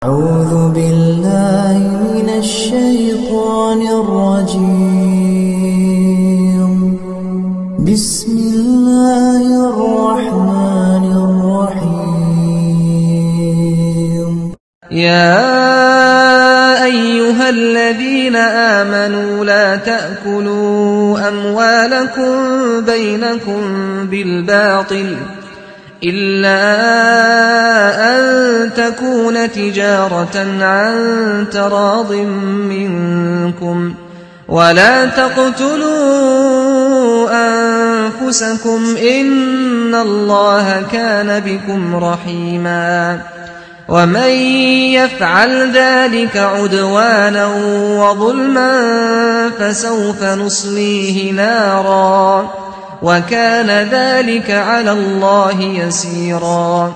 أعوذ بالله من الشيطان الرجيم. بسم الله الرحمن الرحيم. يا أيها الذين آمنوا لا تأكلوا أموالكم بينكم بالباطل إلا أن تكون تجارة عن تراض منكم ولا تقتلوا أنفسكم إن الله كان بكم رحيما ومن يفعل ذلك عدوانا وظلما فسوف نصليه نارا وكان ذلك على الله يسيرا.